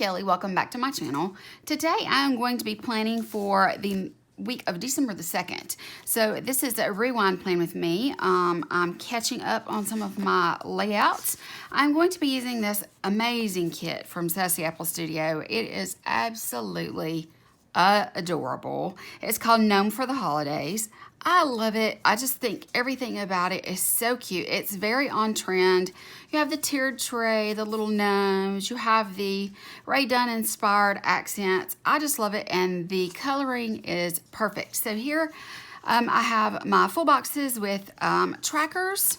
Kelly, welcome back to my channel. Today I'm going to be planning for the week of December the 2nd. So this is a rewind plan with me. I'm catching up on some of my layouts. I'm going to be using this amazing kit from Sassy Apple Studio. It is absolutely adorable. It's called Gnome for the Holidays. I love it. I just think everything about it is so cute. It's very on trend. You have the tiered tray, the little gnomes, you have the Ray Dunn inspired accents. I just love it, and the coloring is perfect. So here I have my full boxes with trackers.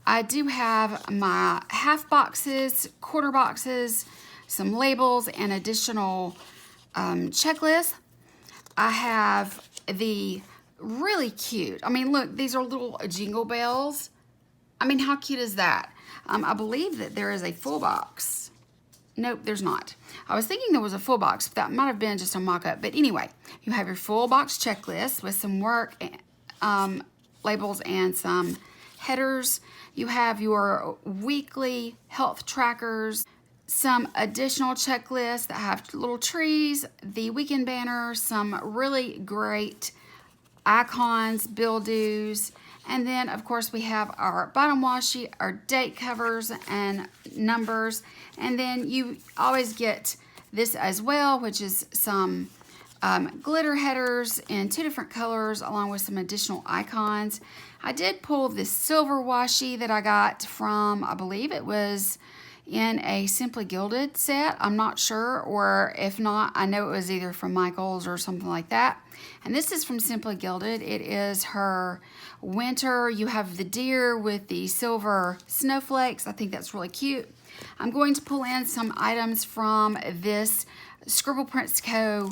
I do have my half boxes, quarter boxes, some labels, and additional checklists. I have the really cute, I mean, look, these are little jingle bells. I mean, how cute is that? I believe that there is a full box. Nope, there's not. I was thinking there was a full box, but that might have been just a mock-up. But anyway, you have your full box checklist with some work, labels, and some headers. You have your weekly health trackers, some additional checklists that have little trees, the weekend banner, some really great icons, bill-dos, and then of course we have our bottom washi, our date covers and numbers, and then you always get this as well, which is some glitter headers in 2 different colors along with some additional icons. I did pull this silver washi that I got from, I believe it was in a Simply Gilded set. I'm not sure, or if not, I know it was either from Michael's or something like that. And this is from Simply Gilded. It is her winter. You have the deer with the silver snowflakes. I think that's really cute. I'm going to pull in some items from this Scribble Prints Co.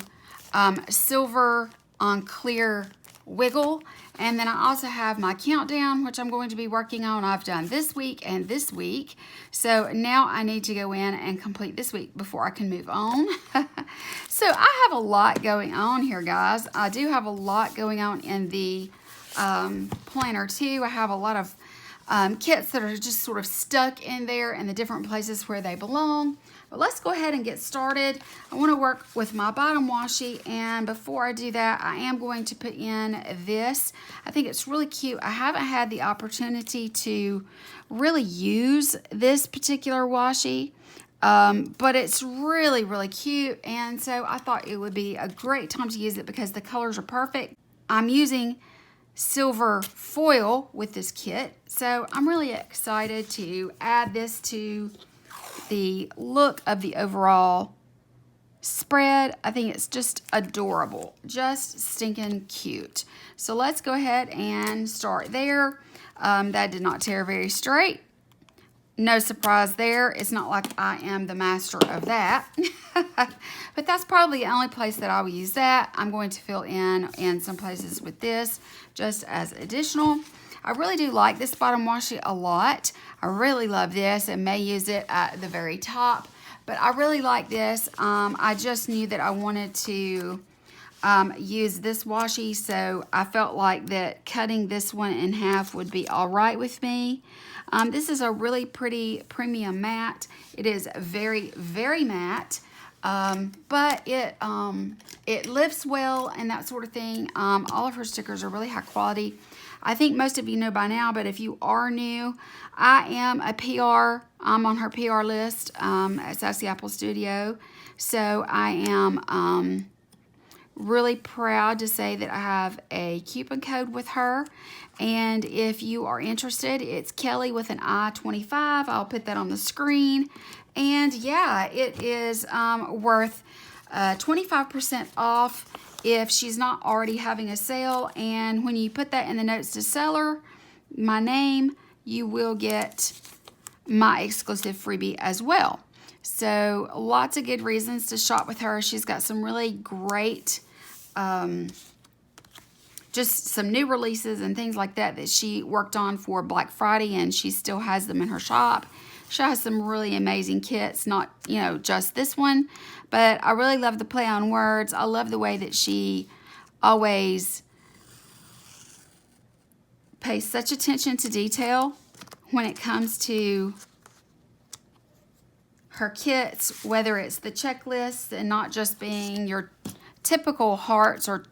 Silver on Clear wiggle. And then I also have my countdown, which I'm going to be working on. I've done this week and this week. So now I need to go in and complete this week before I can move on. So I have a lot going on here, guys. I do have a lot going on in the planner too. I have a lot of kits that are just sort of stuck in there in the different places where they belong. But let's go ahead and get started. I want to work with my bottom washi, and before I do that, I am going to put in this. I think it's really cute. I haven't had the opportunity to really use this particular washi, but it's really, really cute, and so I thought it would be a great time to use it because the colors are perfect. I'm using silver foil with this kit, so I'm really excited to add this to the look of the overall spread. I think it's just adorable, just stinking cute. So let's go ahead and start there. That did not tear very straight. No surprise there. It's not like I am the master of that. But that's probably the only place that I will use that. I'm going to fill in some places with this just as additional. I really do like this bottom washi a lot. I really love this and may use it at the very top, but I really like this. I just knew that I wanted to use this washi, so I felt like that cutting this one in half would be all right with me. This is a really pretty premium matte. It is very, very matte, but it lifts well and that sort of thing. All of her stickers are really high quality. I think most of you know by now, but if you are new, I am a PR. I'm on her PR list at Sassy Apple Studio. So I am really proud to say that I have a coupon code with her. And if you are interested, it's Kelly with an I-25. I'll put that on the screen. And yeah, it is worth 25% off if she's not already having a sale. And when you put that in the notes to seller, my name, you will get my exclusive freebie as well. So lots of good reasons to shop with her. She's got some really great just some new releases and things like that that she worked on for Black Friday, and she still has them in her shop. She has some really amazing kits, not, you know, just this one, but I really love the play on words. I love the way that she always pays such attention to detail when it comes to her kits, whether it's the checklist and not just being your typical hearts or,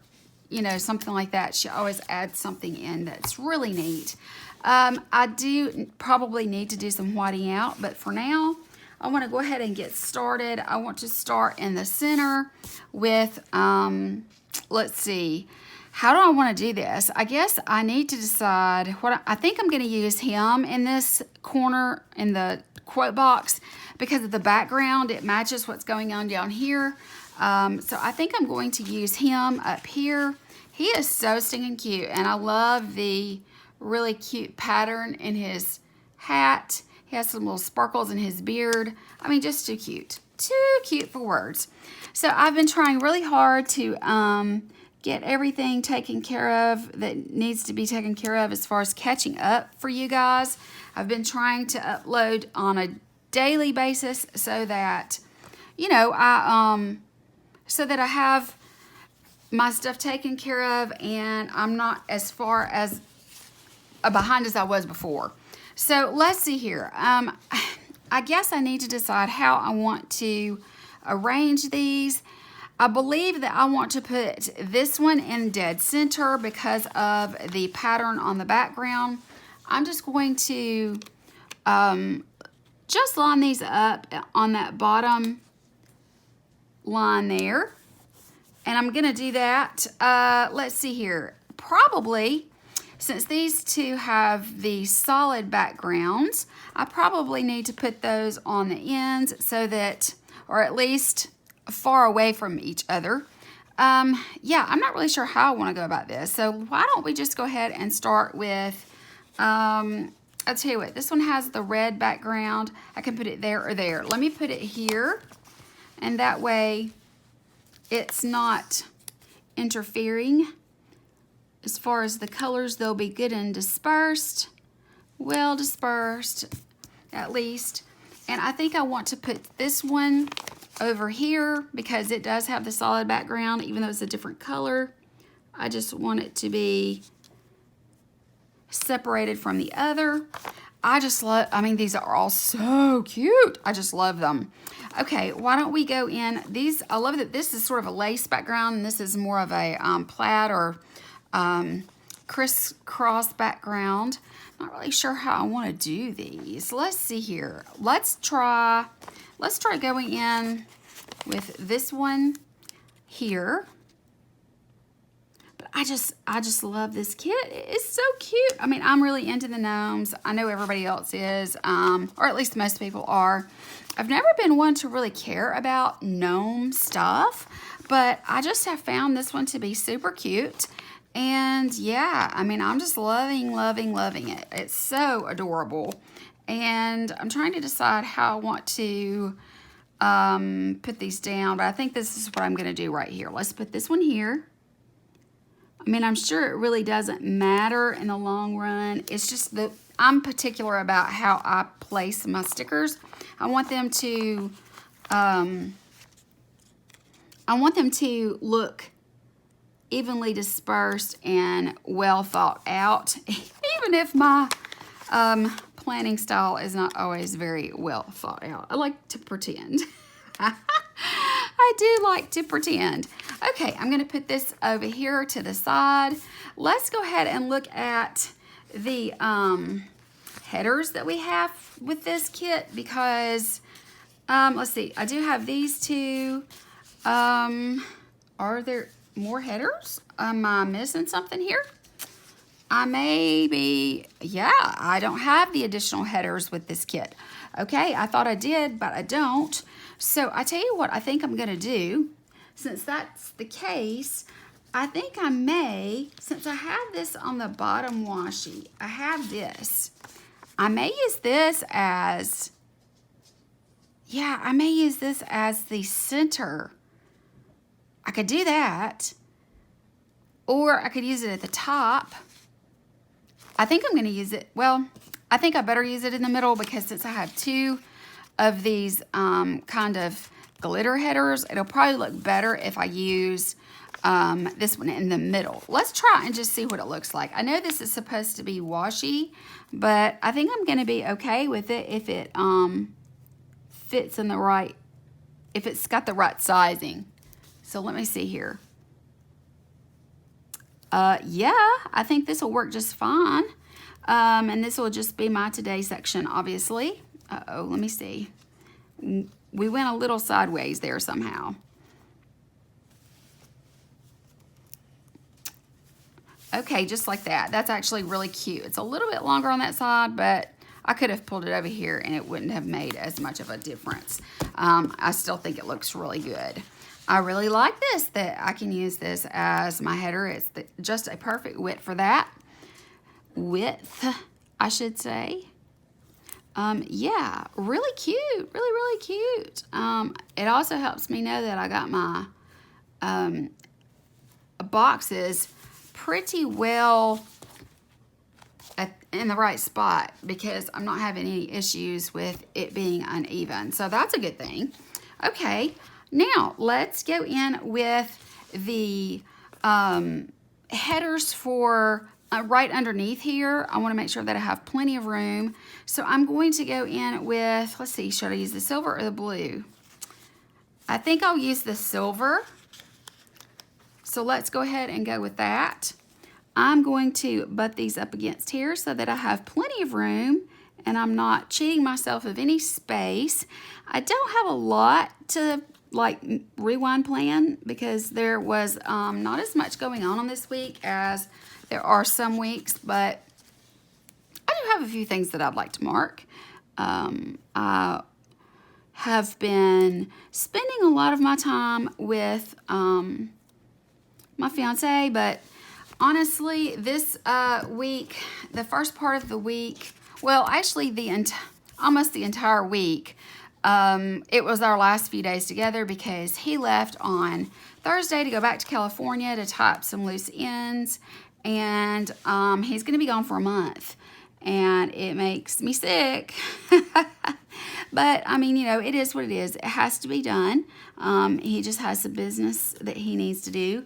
you know, something like that. She always adds something in that's really neat. I do probably need to do some whiting out, but for now, I want to go ahead and get started. I want to start in the center with, let's see, how do I want to do this? I guess I need to decide what I think I'm going to use him in this corner in the quote box because of the background. It matches what's going on down here. So I think I'm going to use him up here. He is so stinking cute, and I love the really cute pattern in his hat. He has some little sparkles in his beard. I mean, just too cute. Too cute for words. So I've been trying really hard to get everything taken care of that needs to be taken care of as far as catching up for you guys. I've been trying to upload on a daily basis so that, you know, so that I have my stuff taken care of and I'm not as far as behind as I was before. So let's see here. I guess I need to decide how I want to arrange these. I believe that I want to put this one in dead center because of the pattern on the background. I'm just going to just line these up on that bottom line there. And I'm going to do that. Let's see here. Probably, since these two have the solid backgrounds, I probably need to put those on the ends so that, or at least far away from each other. Yeah, I'm not really sure how I want to go about this. So why don't we just go ahead and start with, I'll tell you what, this one has the red background. I can put it there or there. Let me put it here, and that way it's not interfering. As far as the colors, they'll be good and dispersed, well dispersed at least. And I think I want to put this one over here because it does have the solid background, even though it's a different color. I just want it to be separated from the other. I just love, I mean, these are all so cute. I just love them. Okay, why don't we go in these? I love that this is sort of a lace background and this is more of a plaid or crisscross background. Not really sure how I want to do these. Let's see here. Let's try going in with this one here. But I just love this kit. It's so cute. I mean, I'm really into the gnomes. I know everybody else is, or at least most people are. I've never been one to really care about gnome stuff, but I just have found this one to be super cute. And yeah, I mean, I'm just loving it. It's so adorable. And I'm trying to decide how I want to put these down, but I think this is what I'm going to do right here. Let's put this one here. I mean, I'm sure it really doesn't matter in the long run. It's just that I'm particular about how I place my stickers. I want them to look evenly dispersed and well thought out, even if my planning style is not always very well thought out. I like to pretend. I do like to pretend. Okay, I'm going to put this over here to the side. Let's go ahead and look at the headers that we have with this kit because, let's see, I do have these two. Are there more headers? Am I missing something here? I may be, yeah, I don't have the additional headers with this kit. Okay, I thought I did, but I don't. So I tell you what I think I'm going to do. Since that's the case, I think I may, since I have this on the bottom washi, I have this. I may use this as, yeah, I may use this as the center. I could do that. Or I could use it at the top. I think I'm going to use it, well, I think I better use it in the middle because since I have two of these kind of glitter headers, it'll probably look better if I use this one in the middle. Let's try and just see what it looks like. I know this is supposed to be washi, but I think I'm going to be okay with it if it fits in the right, if it's got the right sizing. So let me see here. Yeah, I think this will work just fine. And this will just be my today section, obviously. Uh-oh, let me see. We went a little sideways there somehow. Okay, just like that. That's actually really cute. It's a little bit longer on that side, but I could have pulled it over here and it wouldn't have made as much of a difference. I still think it looks really good. I really like this, that I can use this as my header. It's just a perfect width for that. Width, I should say. Yeah, really cute, really cute. It also helps me know that I got my boxes pretty well in the right spot, because I'm not having any issues with it being uneven. So that's a good thing. Okay, now let's go in with the headers for right underneath here. I want to make sure that I have plenty of room. So I'm going to go in with, let's see, should I use the silver or the blue? I think I'll use the silver. So let's go ahead and go with that. I'm going to butt these up against here so that I have plenty of room and I'm not cheating myself of any space. I don't have a lot to like rewind plan because there was not as much going on this week as there are some weeks, but I do have a few things that I'd like to mark. I have been spending a lot of my time with my fiance, but honestly, this week, the first part of the week, well, actually almost the entire week, it was our last few days together because he left on Thursday to go back to California to tie up some loose ends, and he's going to be gone for a month, and it makes me sick. But I mean, you know, it is what it is. It has to be done. He just has some business that he needs to do.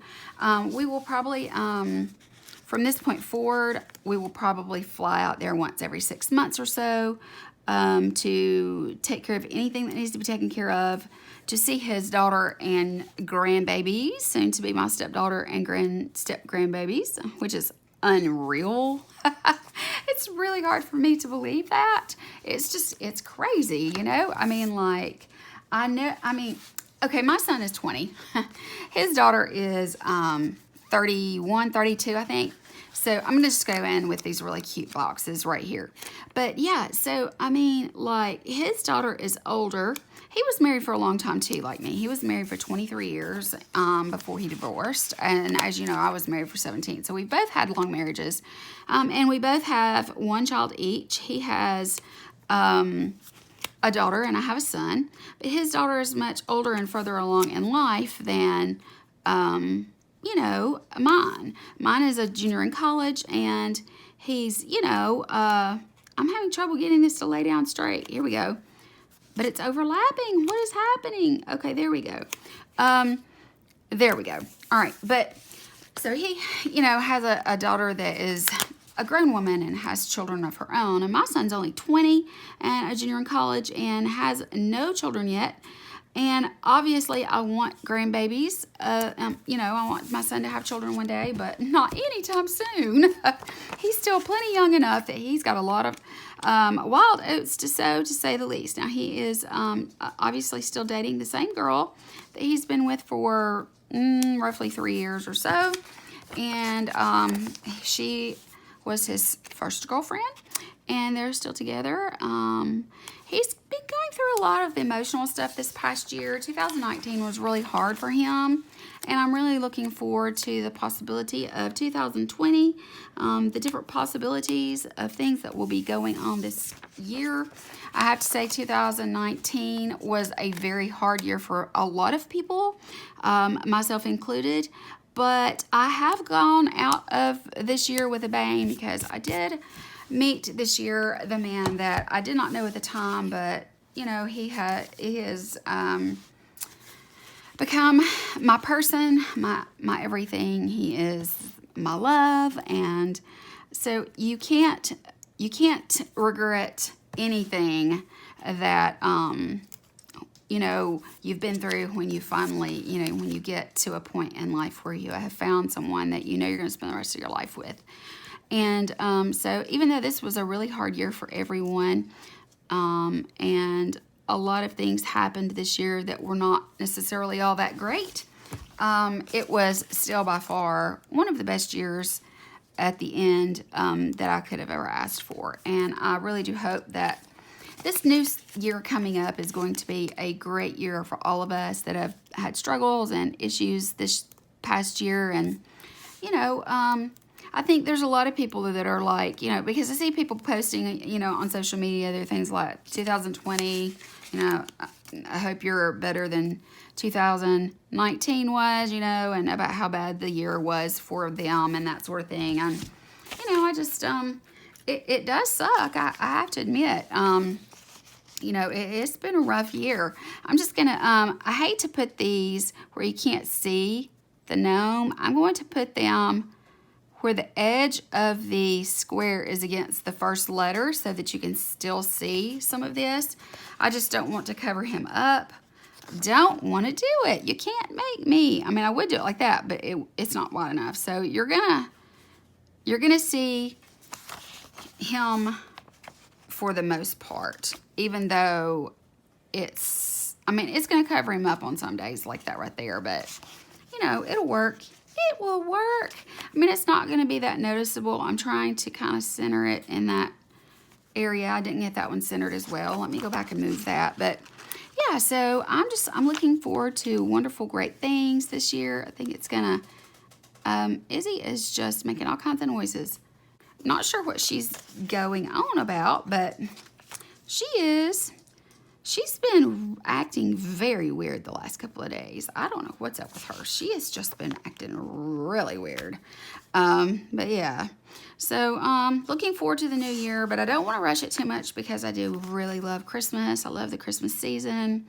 We will probably, from this point forward, we will probably fly out there once every 6 months or so to take care of anything that needs to be taken care of, to see his daughter and grandbabies, soon to be my stepdaughter and grandbabies, which is unreal. It's really hard for me to believe that. It's crazy, you know? I mean, like, okay, my son is 20. His daughter is 31, 32, I think. So I'm going to just go in with these really cute boxes right here. But yeah, so I mean, like, his daughter is older. He was married for a long time too, like me. He was married for 23 years before he divorced. And as you know, I was married for 17. So we both had long marriages. And we both have one child each. He has a daughter and I have a son. But his daughter is much older and further along in life than, you know, mine. Mine is a junior in college, and he's, you know, I'm having trouble getting this to lay down straight. Here we go. But it's overlapping. What is happening? Okay, there we go. There we go. All right, but so he, you know, has a daughter that is a grown woman and has children of her own. And my son's only 20 and a junior in college and has no children yet. And obviously, I want grandbabies. You know, I want my son to have children one day, but not anytime soon. He's still plenty young enough that he's got a lot of wild oats to sow, to say the least. Now, he is obviously still dating the same girl that he's been with for roughly 3 years or so. And she was his first girlfriend, and they're still together. He's been going through a lot of emotional stuff this past year. 2019 was really hard for him, and I'm really looking forward to the possibility of 2020, the different possibilities of things that will be going on this year. I have to say 2019 was a very hard year for a lot of people, myself included, but I have gone out of this year with a bang because I did meet this year the man that I did not know at the time, but you know, he has become my person, my everything. He is my love, and so you can't regret anything that you know, you've been through when you finally, you know, when you get to a point in life where you have found someone that you know you're going to spend the rest of your life with. And so even though this was a really hard year for everyone, and a lot of things happened this year that were not necessarily all that great, it was still by far one of the best years at the end that I could have ever asked for. And I really do hope that this new year coming up is going to be a great year for all of us that have had struggles and issues this past year. And, you know, I think there's a lot of people that are like, you know, because I see people posting, you know, on social media, there are things like 2020, you know, I hope you're better than 2019 was, you know, and about how bad the year was for them and that sort of thing. And, you know, I just, it does suck, I have to admit. You know, it's been a rough year. I'm just going to, I hate to put these where you can't see the gnome. I'm going to put them where the edge of the square is against the first letter so that you can still see some of this. I just don't want to cover him up. Don't want to do it. You can't make me. I mean, I would do it like that, but it's not wide enough. So you're gonna see him for the most part, even though it's, I mean, it's going to cover him up on some days like that right there, but, you know, it'll work. It will work. I mean, it's not going to be that noticeable. I'm trying to kind of center it in that area. I didn't get that one centered as well. Let me go back and move that. But, yeah, so I'm looking forward to wonderful, great things this year. I think it's going to, Izzy is just making all kinds of noises. Not sure what she's going on about, but she is. She's been acting very weird the last couple of days. I don't know what's up with her. She has just been acting really weird. But yeah. So looking forward to the new year, but I don't want to rush it too much because I do really love Christmas. I love the Christmas season.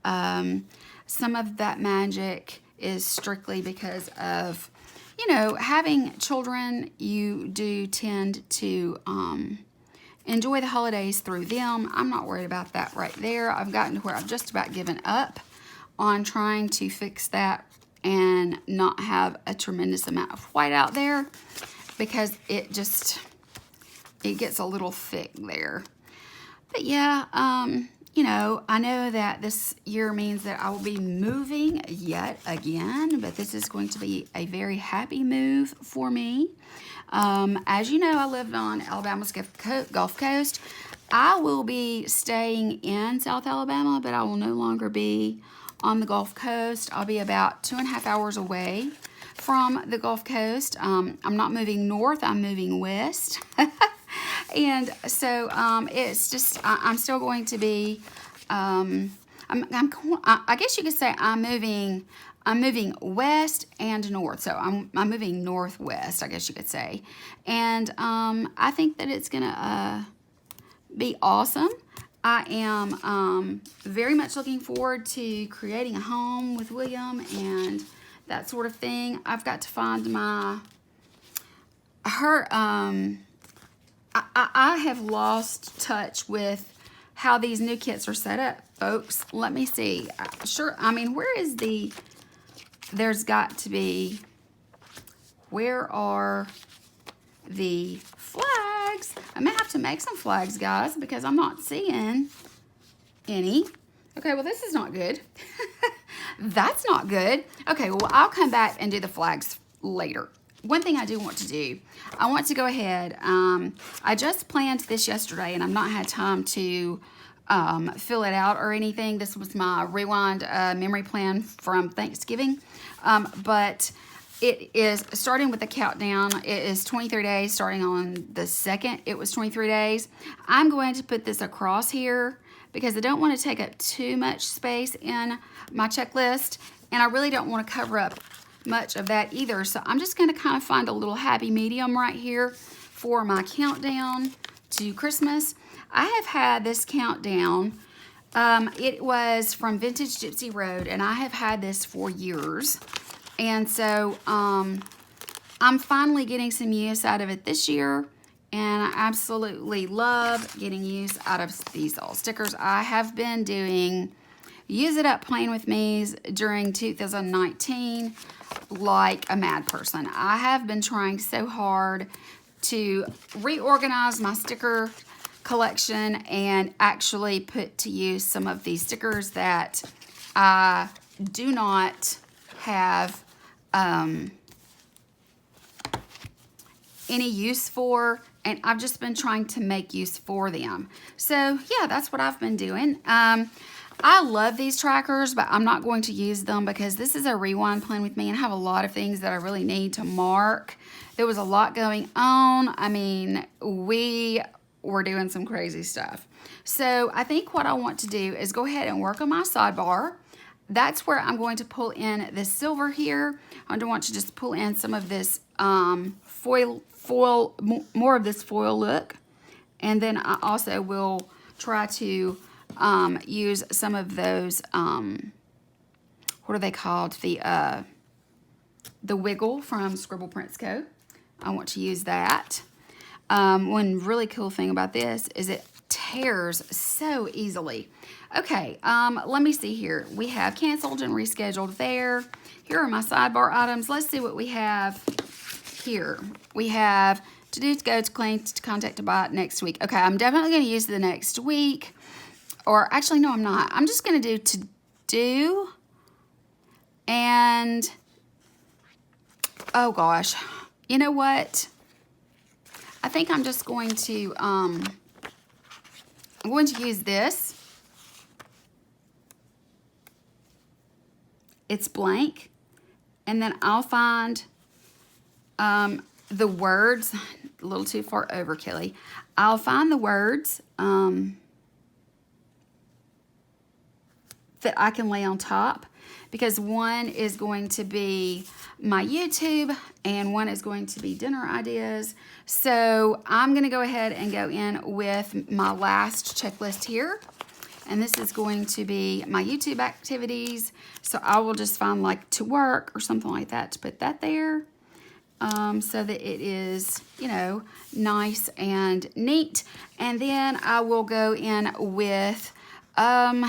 Some of that magic is strictly because of, you know, having children. You do tend to enjoy the holidays through them. I'm not worried about that right there. I've gotten to where I've just about given up on trying to fix that and not have a tremendous amount of white out there because it gets a little thick there. But yeah, you know, I know that this year means that I will be moving yet again, but this is going to be a very happy move for me. As you know, I lived on Alabama's Gulf Coast. I will be staying in South Alabama, but I will no longer be on the Gulf Coast. I'll be about 2.5 hours away from the Gulf Coast. I'm not moving north, I'm moving west. And so it's just, I'm still going to be, I guess you could say I'm moving west and north. So I'm moving northwest, I guess you could say. And I think that it's going to be awesome. I am very much looking forward to creating a home with William and that sort of thing. I've got to find I have lost touch with how these new kits are set up, folks. Let me see. Sure, I mean, there's got to be, where are the flags? I may have to make some flags, guys, because I'm not seeing any. Okay, well, this is not good. That's not good. Okay, well, I'll come back and do the flags later. One thing I do want to do, I want to go ahead. I just planned this yesterday, and I've not had time to fill it out or anything. This was my rewind memory plan from Thanksgiving. But it is starting with the countdown. It is 23 days, starting on the 2nd. It was 23 days. I'm going to put this across here because I don't want to take up too much space in my checklist, and I really don't want to cover up much of that either. So I'm just going to kind of find a little happy medium right here for my countdown to Christmas. I have had this countdown. It was from Vintage Gypsy Road, and I have had this for years. And so I'm finally getting some use out of it this year, and I absolutely love getting use out of these old stickers. I have been doing use it up playing with me's during 2019 like a mad person. I have been trying so hard to reorganize my sticker collection and actually put to use some of these stickers that I do not have any use for, and I've just been trying to make use for them. So yeah, that's what I've been doing. I love these trackers, but I'm not going to use them because this is a rewind plan with me, and I have a lot of things that I really need to mark. There was a lot going on. I mean, we were doing some crazy stuff. So I think what I want to do is go ahead and work on my sidebar. That's where I'm going to pull in the silver here. I want to just pull in some of this foil, more of this foil look. And then I also will try to use some of those, what are they called? The wiggle from Scribble Prints Co. I want to use that. One really cool thing about this is it tears so easily. Okay, let me see here. We have canceled and rescheduled there. Here are my sidebar items. Let's see what we have here. We have to do, to go, to clean, to contact, to buy next week. Okay, I'm definitely going to use the next week. Or actually, no, I'm not. I'm just going to do to do and, oh gosh, you know what? I think I'm just going to, I'm going to use this. It's blank. And then I'll find the words, a little too far over, Kelly. I'll find the words that I can lay on top, because one is going to be my YouTube and one is going to be dinner ideas. So I'm going to go ahead and go in with my last checklist here. And this is going to be my YouTube activities. So I will just find like to work or something like that to put that there. So that it is, you know, nice and neat. And then I will go in with, and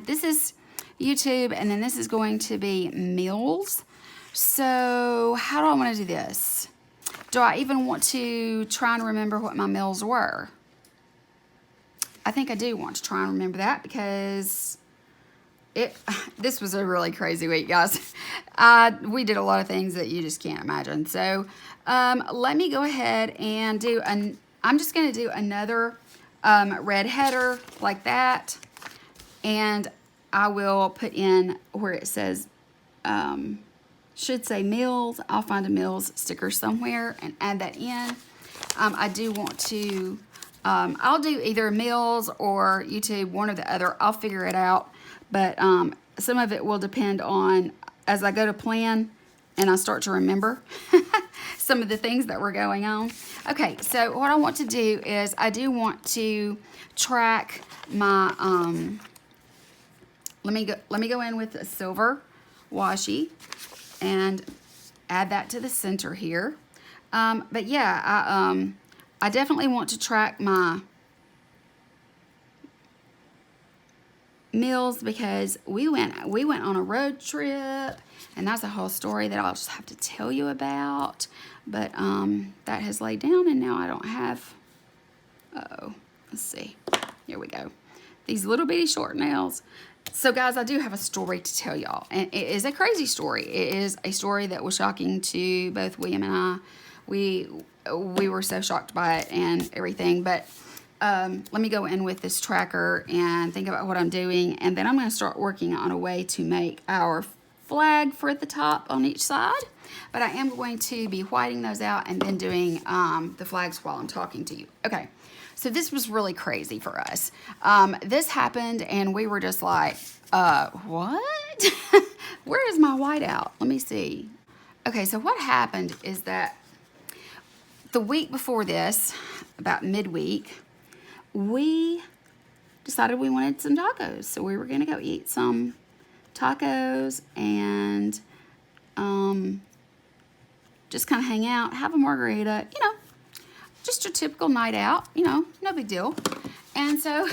this is YouTube, and then this is going to be meals. So how do I want to do this? Do I even want to try and remember what my meals were? I think I do want to try and remember that, because this was a really crazy week, guys. We did a lot of things that you just can't imagine. So let me go ahead and do I'm just going to do another red header like that, and I will put in where it says should say meals. I'll find a meals sticker somewhere and add that in. I do want to I'll do either meals or YouTube, one or the other. I'll figure it out. But some of it will depend on as I go to plan and I start to remember some of the things that were going on. Okay, so what I want to do is I do want to track my, let me go in with a silver washi and add that to the center here. But yeah, I definitely want to track my meals, because we went on a road trip, and that's a whole story that I'll just have to tell you about. But that has laid down, and now I don't have, let's see, here we go, these little bitty short nails. So guys, I do have a story to tell y'all, and it is a crazy story. It is a story that was shocking to both William and I. We were so shocked by it and everything. But let me go in with this tracker and think about what I'm doing, and then I'm going to start working on a way to make our flag for the top on each side. But I am going to be whiting those out and then doing the flags while I'm talking to you. Okay, so this was really crazy for us. This happened and we were just like, what? Where is my whiteout? Let me see. Okay, so what happened is that the week before this, about midweek, we decided we wanted some tacos. So we were going to go eat some tacos and just kind of hang out, have a margarita, you know, just a typical night out, you know, no big deal. And so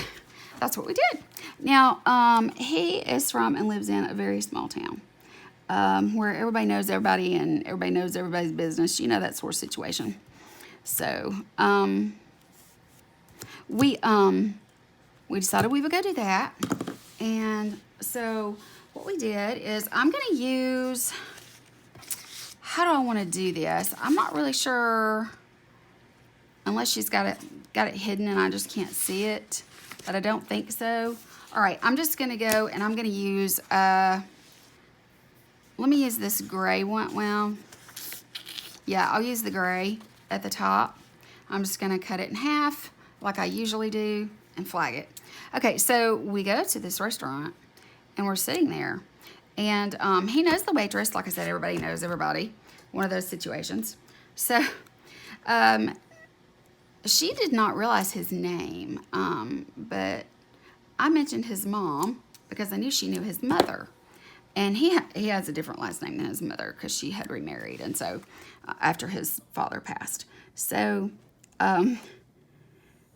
that's what we did. Now, he is from and lives in a very small town where everybody knows everybody and everybody knows everybody's business. You know, that sort of situation. So, we decided we would go do that. And so what we did is I'm going to use, how do I want to do this? I'm not really sure, unless she's got it hidden and I just can't see it, but I don't think so. All right, I'm just going to go and I'm going to use, let me use this gray one. Well, yeah, I'll use the gray at the top. I'm just going to cut it in half like I usually do and flag it. Okay, so we go to this restaurant and we're sitting there, and he knows the waitress. Like I said, everybody knows everybody. One of those situations. So she did not realize his name, but I mentioned his mom because I knew she knew his mother. And he has a different last name than his mother because she had remarried, and so after his father passed. So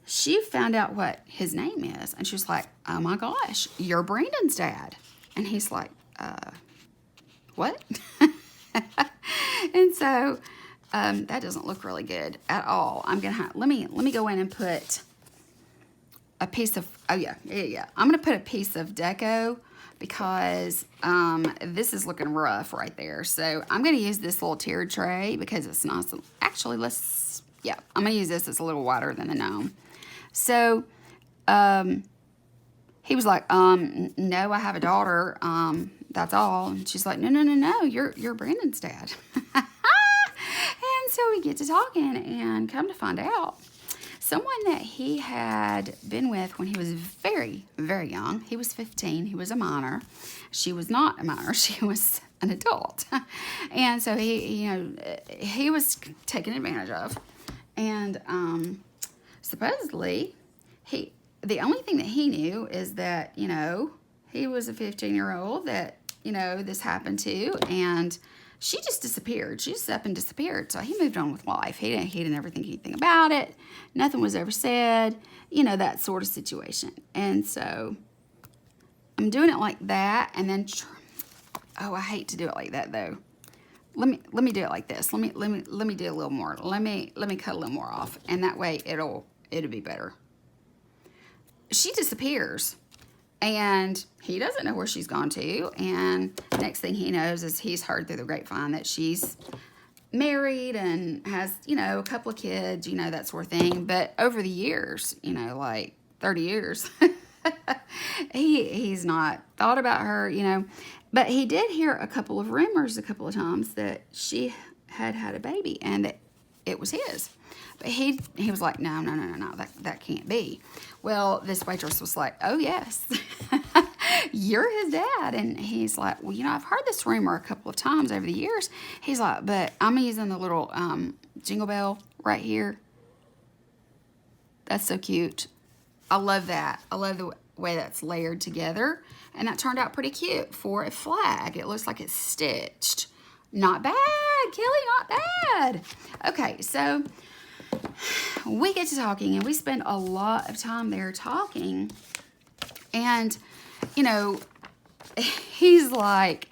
she found out what his name is, and she was like, oh my gosh, you're Brandon's dad. And he's like, what? And so that doesn't look really good at all. I'm gonna have, let me go in and put a piece of, oh yeah. I'm gonna put a piece of Deco because this is looking rough right there. So I'm gonna use this little tiered tray because it's nice. Actually, I'm gonna use this. It's a little wider than the Gnome. So, he was like, no, I have a daughter, that's all. And she's like, no, you're Brandon's dad. And so we get to talking, and come to find out, someone that he had been with when he was very, very young. He was 15, he was a minor. She was not a minor, she was an adult. And so he was taken advantage of. And, supposedly, the only thing that he knew is that, he was a 15-year-old that, this happened to, and she just disappeared. She just up and disappeared. So he moved on with life. He didn't ever think anything about it. Nothing was ever said, that sort of situation. And so I'm doing it like that, and then, I hate to do it like that though. Let me do it like this. Let me do a little more. Let me cut a little more off, and that way it'll be better. She disappears, and he doesn't know where she's gone to, and next thing he knows is he's heard through the grapevine that she's married and has, a couple of kids, that sort of thing. But over the years, like 30 years, he's not thought about her, But he did hear a couple of rumors a couple of times that she had a baby and that it was his. But he was like, no, that can't be. Well, this waitress was like, oh, yes, you're his dad. And he's like, well, I've heard this rumor a couple of times over the years. He's like, but I'm using the little jingle bell right here. That's so cute. I love that. I love the way that's layered together. And that turned out pretty cute for a flag. It looks like it's stitched. Not bad, Kelly, not bad. Okay, so we get to talking, and we spend a lot of time there talking. And, he's like,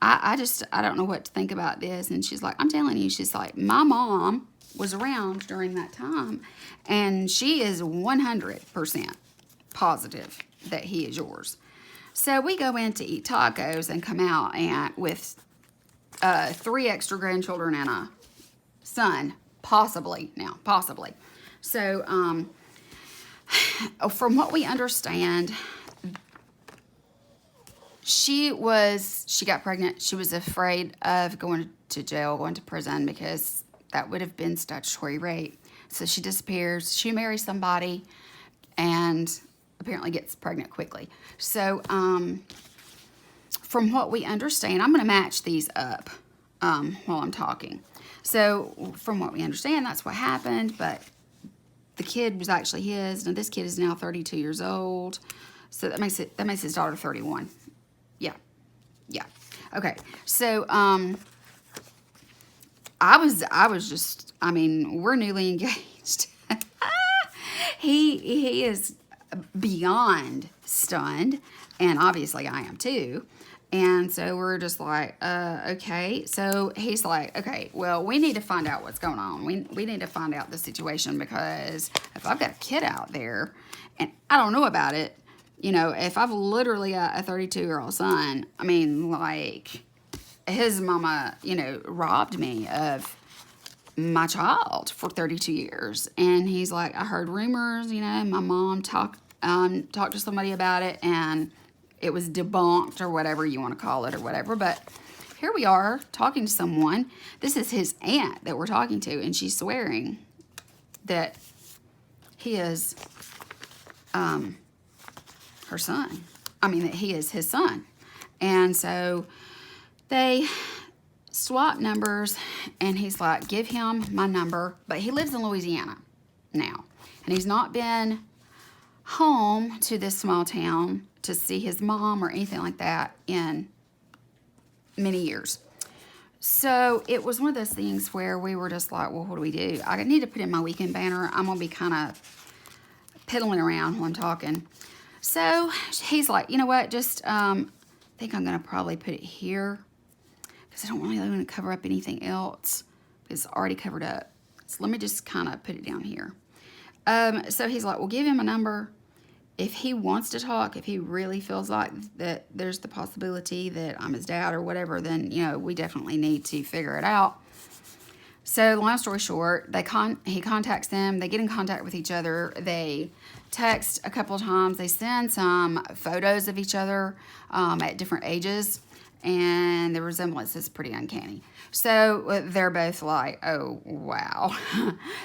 I don't know what to think about this. And she's like, I'm telling you, she's like, my mom was around during that time, and she is 100% positive that he is yours. So we go in to eat tacos and come out and with 3 extra grandchildren and a son, possibly. So from what we understand, she got pregnant. She was afraid of going to jail, going to prison, because that would have been statutory rape. So she disappears. She marries somebody and apparently gets pregnant quickly. So from what we understand, I'm going to match these up while I'm talking. So from what we understand, that's what happened, but the kid was actually his. Now this kid is now 32 years old. So that makes his daughter 31. Yeah. Okay. So we're newly engaged. He is beyond stunned, and obviously I am too. And so we're just like, okay. So he's like, okay, well, we need to find out what's going on. We need to find out the situation, because if I've got a kid out there and I don't know about it, you know, if I've literally got a 32-year-old son, I mean, like, his mama, you know, robbed me of my child for 32 years. And he's like, I heard rumors, you know, my mom talked to somebody about it, and it was debunked, or whatever you want to call it, or whatever. But here we are talking to someone. This is his aunt that we're talking to, and she's swearing that he is her son. I mean, that he is his son. And so they swap numbers, and he's like, give him my number. But he lives in Louisiana now, and he's not been home to this small town to see his mom or anything like that in many years. So it was one of those things where we were just like, well, what do we do? I need to put in my weekend banner. I'm going to be kind of piddling around while I'm talking. So he's like, you know what? Just I think I'm going to probably put it here, because I don't really want to cover up anything else. It's already covered up. So let me just kind of put it down here. So he's like, well, give him a number. If he wants to talk, if he really feels like that there's the possibility that I'm his dad or whatever, then, you know, we definitely need to figure it out. So long story short, he contacts them. They get in contact with each other. They text a couple of times. They send some photos of each other at different ages, and the resemblance is pretty uncanny. So they're both like, oh, wow.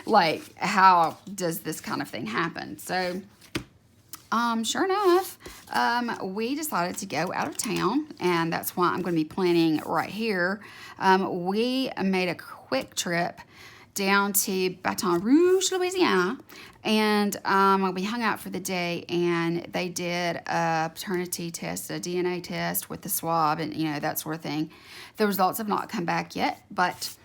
Like, how does this kind of thing happen? So sure enough, we decided to go out of town, and that's why I'm going to be planning right here. We made a quick trip down to Baton Rouge, Louisiana, and we hung out for the day, and they did a paternity test, a DNA test with the swab, and, you know, that sort of thing. The results have not come back yet, but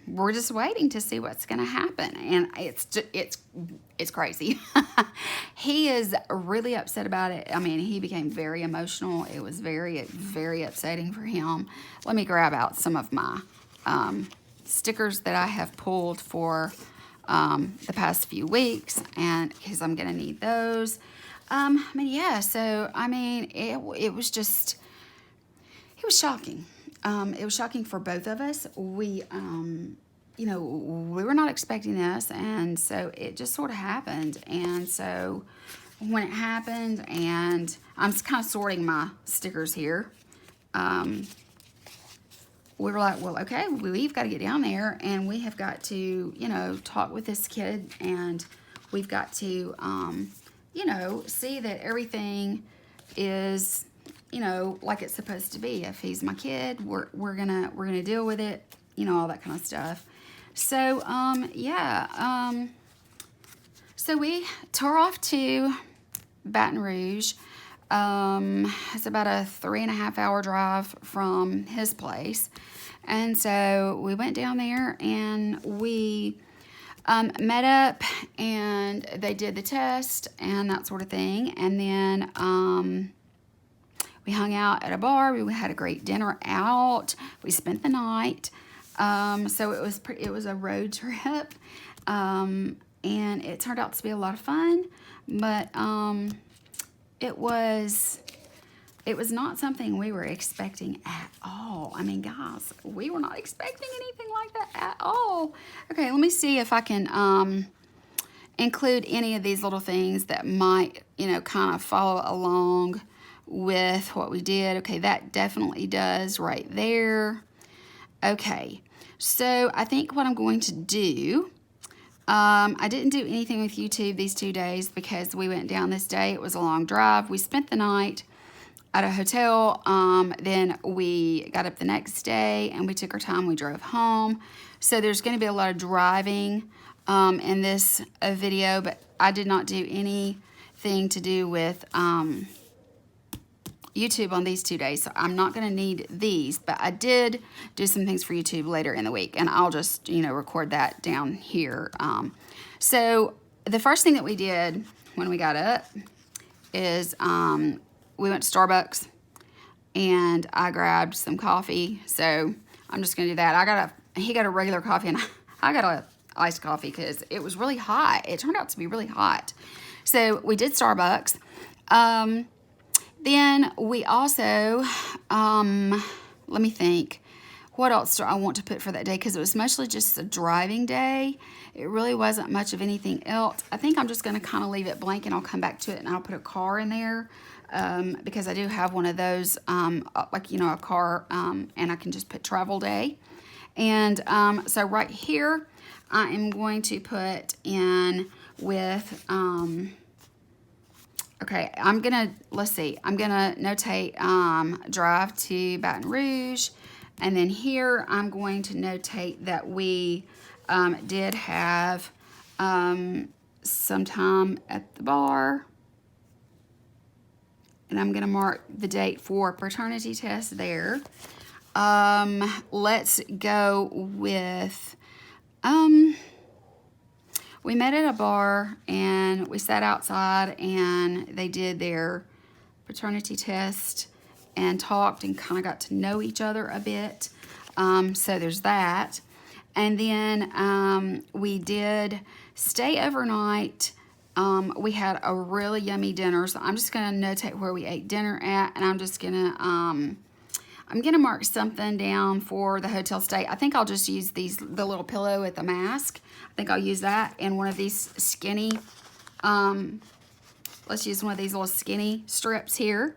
we're just waiting to see what's going to happen, and it's crazy. He is really upset about it. I mean, he became very emotional. It was very, very upsetting for him. Let me grab out some of my stickers that I have pulled for the past few weeks, and because I'm going to need those. I mean, yeah. So I mean, it was just, it was shocking. It was shocking for both of us. We, you know, we were not expecting this, and so it just sort of happened. And so when it happened, and I'm kind of sorting my stickers here, we were like, well, okay, we've got to get down there, and we have got to, you know, talk with this kid, and we've got to, you know, see that everything is, you know, like it's supposed to be. If he's my kid, we're gonna deal with it, you know, all that kind of stuff. So yeah, so we tore off to Baton Rouge. It's about a 3.5 hour drive from his place, and so we went down there, and we met up, and they did the test and that sort of thing, and then we hung out at a bar. We had a great dinner out. We spent the night. So it was a road trip, and it turned out to be a lot of fun, but it was not something we were expecting at all. I mean, guys, we were not expecting anything like that at all. Okay, let me see if I can include any of these little things that might, you know, kind of follow along with what we did. Okay, that definitely does right there. Okay, so I think what I'm going to do, I didn't do anything with YouTube these 2 days because we went down this day. It was a long drive. We spent the night at a hotel. Then we got up the next day, and we took our time. We drove home. So there's going to be a lot of driving in this video, but I did not do anything to do with YouTube on these 2 days, so I'm not going to need these, but I did do some things for YouTube later in the week, and I'll just, you know, record that down here. So the first thing that we did when we got up is we went to Starbucks and I grabbed some coffee. So I'm just gonna do that. He got a regular coffee and I got a iced coffee because it was really hot. It turned out to be really hot. So we did Starbucks. Then we also, let me think, what else do I want to put for that day? Because it was mostly just a driving day. It really wasn't much of anything else. I think I'm just going to kind of leave it blank and I'll come back to it and I'll put a car in there because I do have one of those, like, you know, a car, and I can just put travel day. And so right here, I am going to put in with, okay, let's see, I'm gonna notate drive to Baton Rouge, and then here I'm going to notate that we did have some time at the bar, and I'm gonna mark the date for paternity test there. Let's go with, we met at a bar and we sat outside and they did their paternity test and talked and kind of got to know each other a bit. So there's that. And then we did stay overnight. We had a really yummy dinner. So I'm just going to notate where we ate dinner at, and I'm just going to mark something down for the hotel stay. I think I'll just use the little pillow at the mask. I think I'll use that and one of these skinny, let's use one of these little skinny strips here.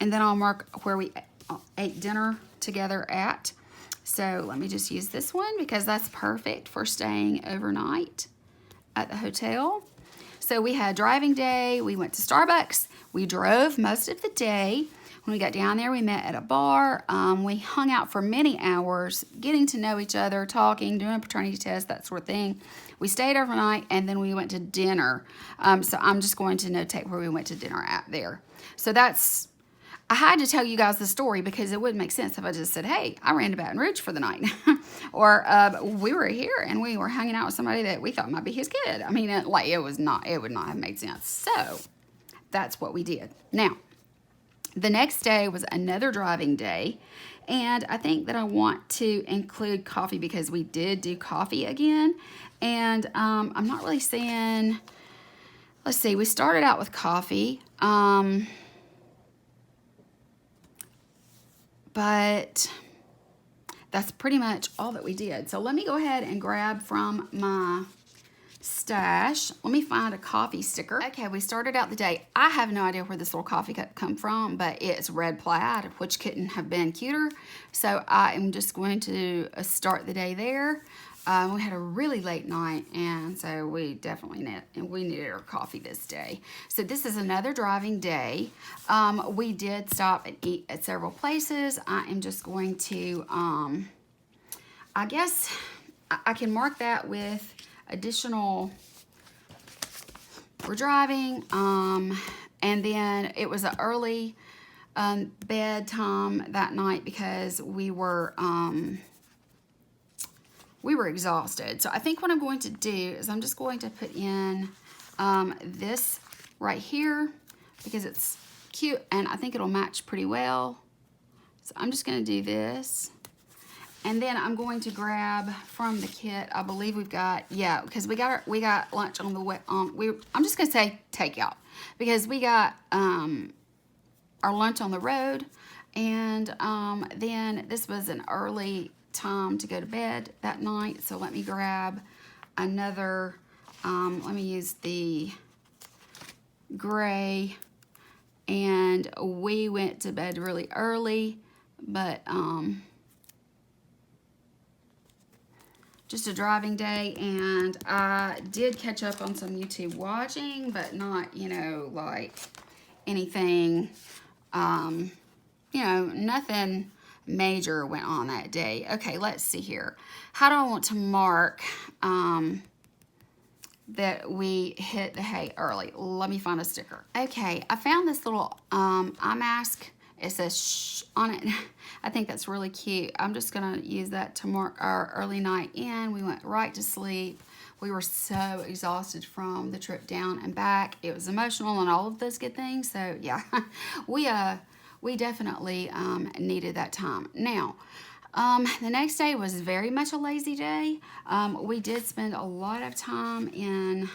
And then I'll mark where we ate dinner together at. So let me just use this one because that's perfect for staying overnight at the hotel. So we had driving day, we went to Starbucks, we drove most of the day. When we got down there, we met at a bar. We hung out for many hours, getting to know each other, talking, doing a paternity test, that sort of thing. We stayed overnight, and then we went to dinner. So I'm just going to notate where we went to dinner at there. So that's, I had to tell you guys the story because it wouldn't make sense if I just said, hey, I ran to Baton Rouge for the night. Or we were here and we were hanging out with somebody that we thought might be his kid. I mean, it would not have made sense. So that's what we did. Now, the next day was another driving day. And I think that I want to include coffee because we did do coffee again. And I'm not really saying, let's see, we started out with coffee. But that's pretty much all that we did. So let me go ahead and grab from my stash. Let me find a coffee sticker. Okay, we started out the day. I have no idea where this little coffee cup come from, but it's red plaid, which couldn't have been cuter. So I am just going to start the day there. We had a really late night, and so we definitely needed our coffee this day. So this is another driving day. We did stop and eat at several places. I am just going to, I guess I can mark that with additional, we're driving, and then it was an early bedtime that night because we were exhausted. So I think what I'm going to do is I'm just going to put in this right here because it's cute and I think it'll match pretty well. So I'm just going to do this. And then I'm going to grab from the kit, I believe we've got, yeah, because we got lunch on the way, I'm just going to say takeout because we got our lunch on the road, and then this was an early time to go to bed that night, so let me grab another, let me use the gray, and we went to bed really early, but just a driving day, and I did catch up on some YouTube watching, but not, you know, like anything, you know, nothing major went on that day. Okay, let's see here. How do I want to mark that we hit the hay early? Let me find a sticker. Okay, I found this little eye mask. It says shh on it. I think that's really cute. I'm just gonna use that to mark our early night in. We went right to sleep. We were so exhausted from the trip down and back. It was emotional and all of those good things. So yeah, we definitely needed that time. Now, the next day was very much a lazy day. We did spend a lot of time in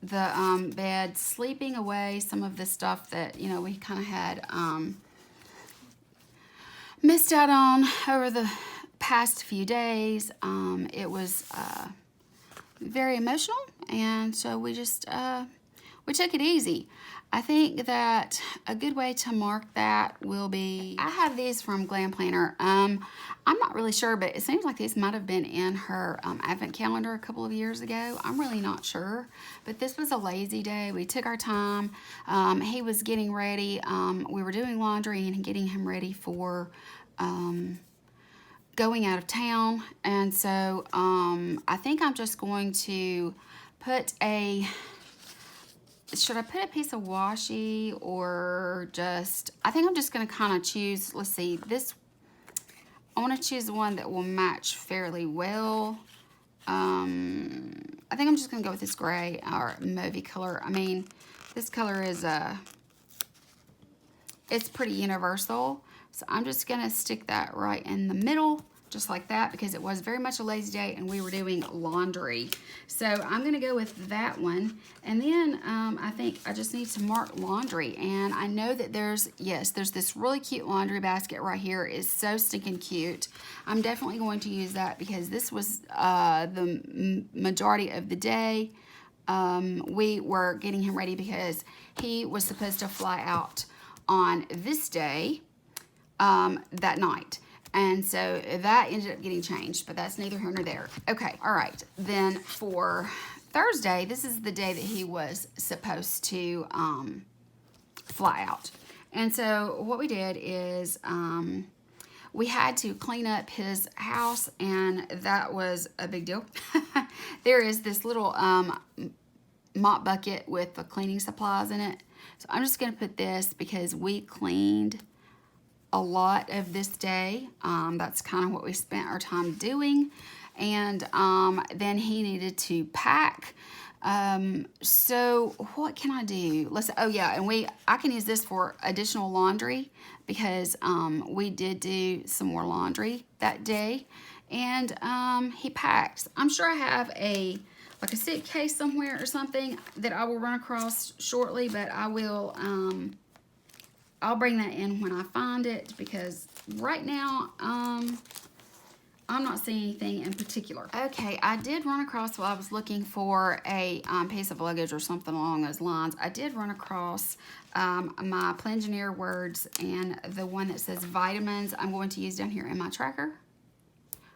the bed, sleeping away some of the stuff that, you know, we kind of had missed out on over the past few days. It was very emotional, and so we just we took it easy. I think that a good way to mark that will be, I have these from Glam Planner. I'm not really sure, but it seems like these might have been in her advent calendar a couple of years ago. I'm really not sure, but this was a lazy day. We took our time. He was getting ready. We were doing laundry and getting him ready for going out of town. And so I think I'm just going to put should I put a piece of washi or just, I think I'm just going to kind of choose, let's see, this, I want to choose the one that will match fairly well. I think I'm just going to go with this gray or mauvey color. I mean, this color is, it's pretty universal. So I'm just going to stick that right in the middle, just like that, because it was very much a lazy day and we were doing laundry. So I'm going to go with that one. And then I think I just need to mark laundry. And I know that there's this really cute laundry basket right here. It's so stinking cute. I'm definitely going to use that because this was the majority of the day. We were getting him ready because he was supposed to fly out on this day that night. And so that ended up getting changed, but that's neither here nor there. Okay, all right. Then for Thursday, this is the day that he was supposed to fly out. And so what we did is we had to clean up his house, and that was a big deal. There is this little mop bucket with the cleaning supplies in it. So I'm just going to put this because we cleaned a lot of this day. That's kind of what we spent our time doing. And then he needed to pack. So what can I do? Oh yeah, and I can use this for additional laundry because we did do some more laundry that day. And he packed. I'm sure I have like a suitcase somewhere or something that I will run across shortly, but I will I'll bring that in when I find it because right now, I'm not seeing anything in particular. Okay, I did run across, while I was looking for a piece of luggage or something along those lines, I did run across my Plangineer words and the one that says vitamins I'm going to use down here in my tracker.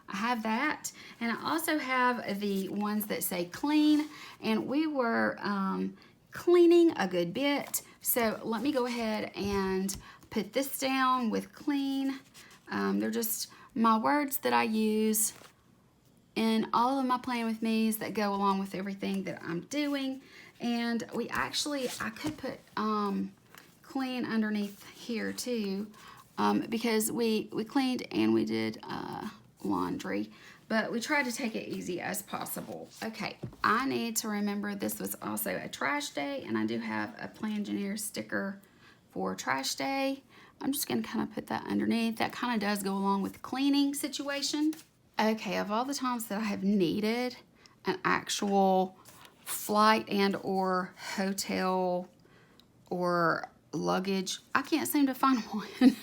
I have that, and I also have the ones that say clean, and we were cleaning a good bit. So let me go ahead and put this down with clean. They're just my words that I use in all of my Plan With Me's that go along with everything that I'm doing. And I could put clean underneath here too, because we cleaned and we did laundry. But we try to take it easy as possible. Okay, I need to remember this was also a trash day, and I do have a Plangineer sticker for trash day. I'm just gonna kind of put that underneath. That kind of does go along with the cleaning situation. Okay, of all the times that I have needed an actual flight and or hotel or luggage, I can't seem to find one.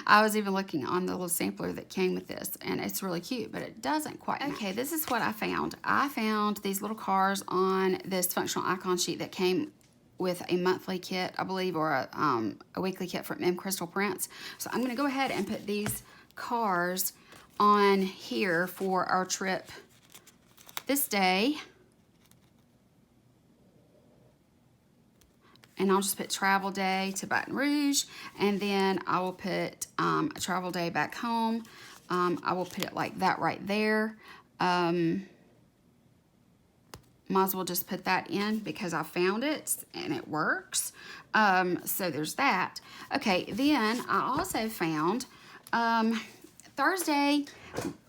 I was even looking on the little sampler that came with this, and it's really cute, but it doesn't quite. Okay, this is what I found. I found these little cars on this functional icon sheet that came with a monthly kit, I believe, or a weekly kit from M Crystal Prints. So I'm gonna go ahead and put these cars on here for our trip this day. And I'll just put travel day to Baton Rouge, and then I will put a travel day back home. I will put it like that right there. Might as well just put that in because I found it and it works. So there's that. Okay, then I also found Thursday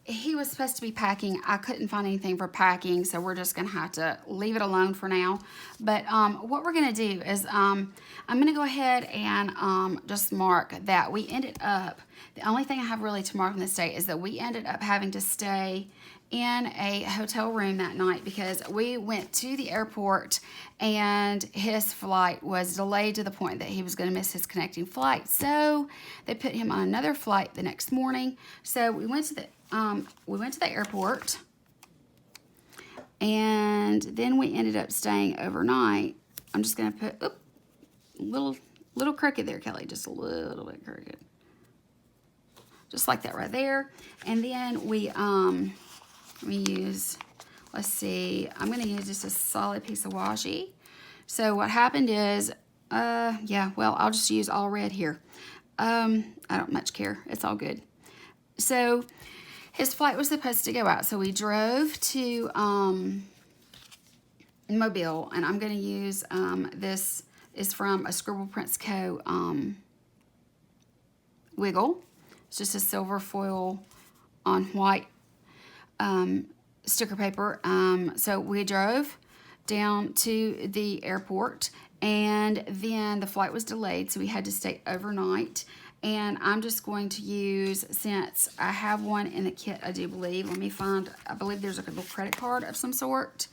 he was supposed to be packing. I couldn't find anything for packing, so we're just gonna have to leave it alone for now. But what we're gonna do is I'm gonna go ahead and just mark that we ended up, the only thing I have really to mark on this day is that we ended up having to stay in a hotel room that night because we went to the airport and his flight was delayed to the point that he was going to miss his connecting flight. So they put him on another flight the next morning. So we went to the airport, and then we ended up staying overnight. I'm just going to put little crooked there, Kelly, just a little bit crooked, just like that right there. And then we use, let's see, I'm going to use just a solid piece of washi. So what happened is, yeah, well, I'll just use all red here. I don't much care. It's all good. So his flight was supposed to go out. So we drove to Mobile, and I'm going to use, this is from a Scribble Prints Co. wiggle. It's just a silver foil on white sticker paper. So we drove down to the airport, and then the flight was delayed, so we had to stay overnight. And I'm just going to use, since I have one in the kit, I do believe, let me find, I believe there's a little credit card of some sort.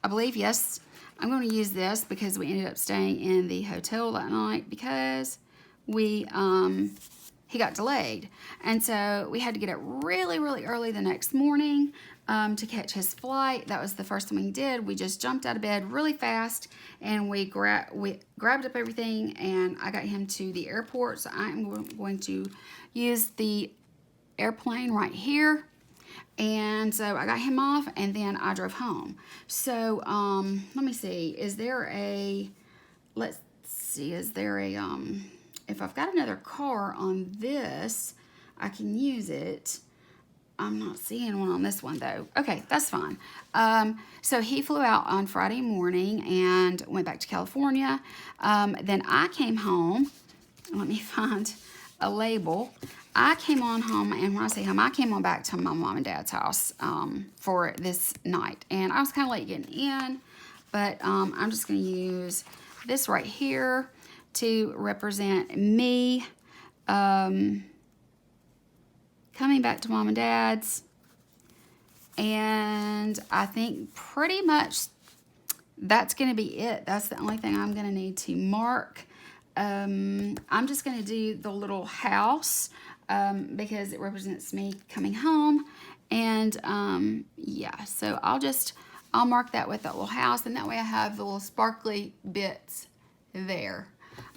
I believe, yes. I'm going to use this because we ended up staying in the hotel that night because we, he got delayed. And so we had to get up really, really early the next morning to catch his flight. That was the first thing we did. We just jumped out of bed really fast, and we grabbed up everything, and I got him to the airport. So I am going to use the airplane right here. And so I got him off, and then I drove home. So let me see, is there a, let's see, is there a, if I've got another car on this, I can use it. I'm not seeing one on this one though. Okay, that's fine. So he flew out on Friday morning and went back to California. Then I came home. Let me find a label. I came on home, and when I say home, I came on back to my mom and dad's house for this night. And I was kind of late getting in, but I'm just going to use this right here to represent me coming back to mom and dad's. And I think pretty much that's going to be it. That's the only thing I'm going to need to mark. I'm just going to do the little house because it represents me coming home. And yeah, so I'll mark that with that little house, and that way I have the little sparkly bits there.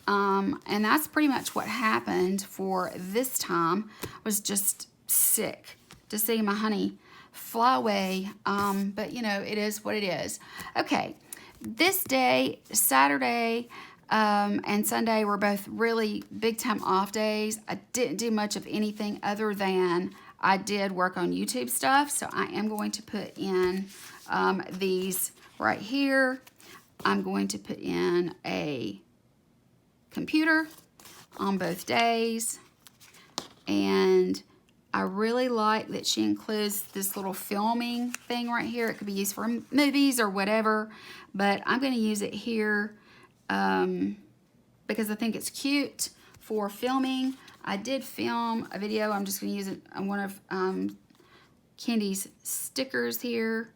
And that's pretty much what happened for this time. I was just sick to see my honey fly away. But you know, it is what it is. Okay, this day, Saturday, and Sunday were both really big time off days. I didn't do much of anything other than I did work on YouTube stuff. So I am going to put in these right here. I'm going to put in a computer on both days. And I really like that she includes this little filming thing right here. It could be used for movies or whatever, but I'm going to use it here because I think it's cute for filming. I did film a video. I'm just going to use it on one of Candy's stickers here.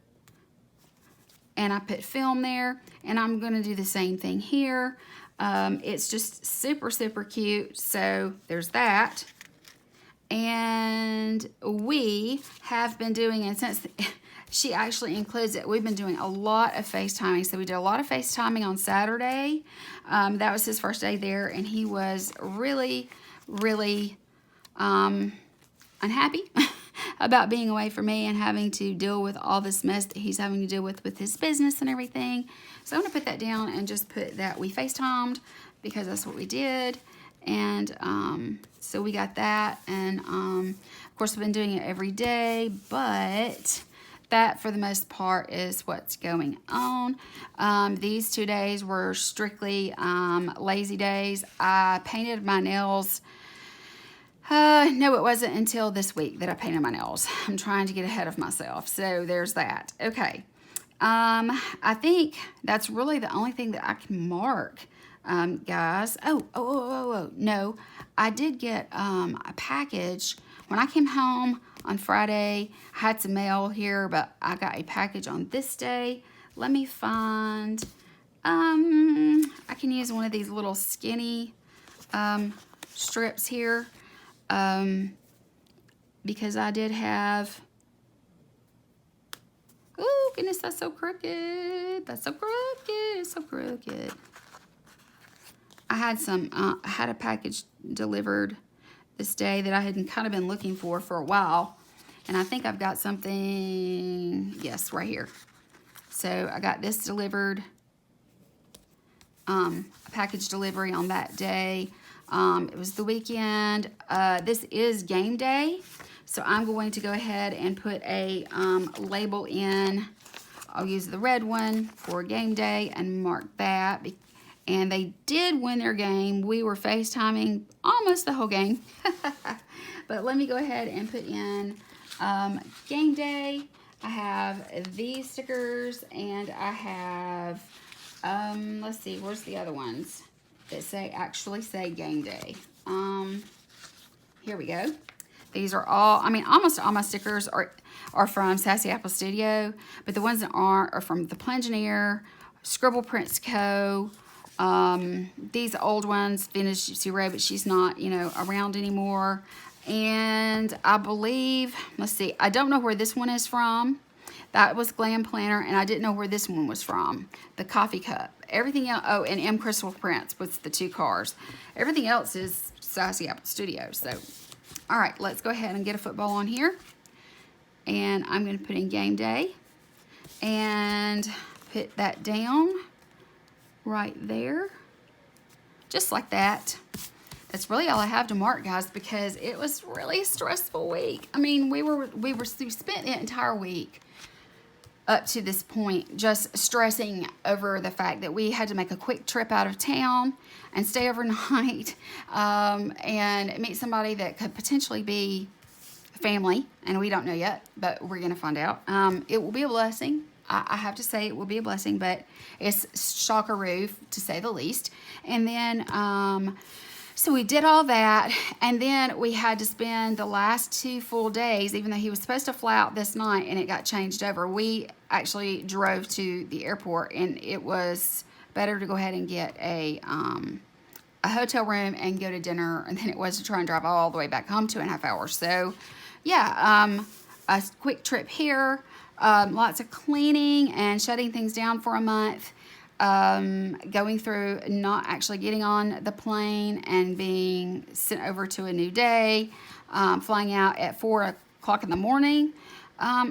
And I put film there, and I'm going to do the same thing here. It's just super, super cute. So there's that. And we have been doing, and since she actually includes it, we've been doing a lot of FaceTiming. So we did a lot of FaceTiming on Saturday. That was his first day there, and he was really, really unhappy about being away from me and having to deal with all this mess that he's having to deal with his business and everything. So I'm going to put that down and just put that we FaceTimed because that's what we did. And so we got that. And of course, we've been doing it every day, but that for the most part is what's going on. These 2 days were strictly lazy days. I painted my nails No, it wasn't until this week that I painted my nails. I'm trying to get ahead of myself. So there's that. Okay. I think that's really the only thing that I can mark, guys. Oh, no. I did get a package. When I came home on Friday, I had some mail here, but I got a package on this day. Let me find, I can use one of these little skinny strips here. Because I did have, oh goodness, that's so crooked. That's so crooked. It's so crooked. I had some, I had a package delivered this day that I had kind of been looking for a while. And I think I've got something, yes, right here. So I got this delivered, package delivery on that day. It was the weekend. This is game day. So I'm going to go ahead and put a label in. I'll use the red one for game day and mark that. And they did win their game. We were FaceTiming almost the whole game. But let me go ahead and put in game day. I have these stickers and I have, let's see, where's the other ones that actually say game day? Here we go. These are all, I mean, almost all my stickers are from Sassy Apple Studio, but the ones that aren't are from the Plangineer, Scribble Prints Co. These old ones, Vintage Zero, but she's not, you know, around anymore. And I believe, let's see, I don't know where this one is from. That was Glam Planner, and I didn't know where this one was from. The coffee cup. Everything else, oh, and M Crystal Prints with the 2 cars. Everything else is Sassy Apple Studio. So, all right, let's go ahead and get a football on here. And I'm going to put in game day. And put that down right there. Just like that. That's really all I have to mark, guys, because it was really a stressful week. I mean, we spent the entire week up to this point just stressing over the fact that we had to make a quick trip out of town and stay overnight and meet somebody that could potentially be family, and we don't know yet, but we're gonna find out. It will be a blessing. I have to say it will be a blessing, but it's shockaroo to say the least. And then so we did all that, and then we had to spend the last 2 full days, even though he was supposed to fly out this night and it got changed over. We actually drove to the airport, and it was better to go ahead and get a hotel room and go to dinner than it was to try and drive all the way back home 2.5 hours. So yeah, a quick trip here, lots of cleaning and shutting things down for a month. Going through not actually getting on the plane and being sent over to a new day, flying out at 4 o'clock in the morning.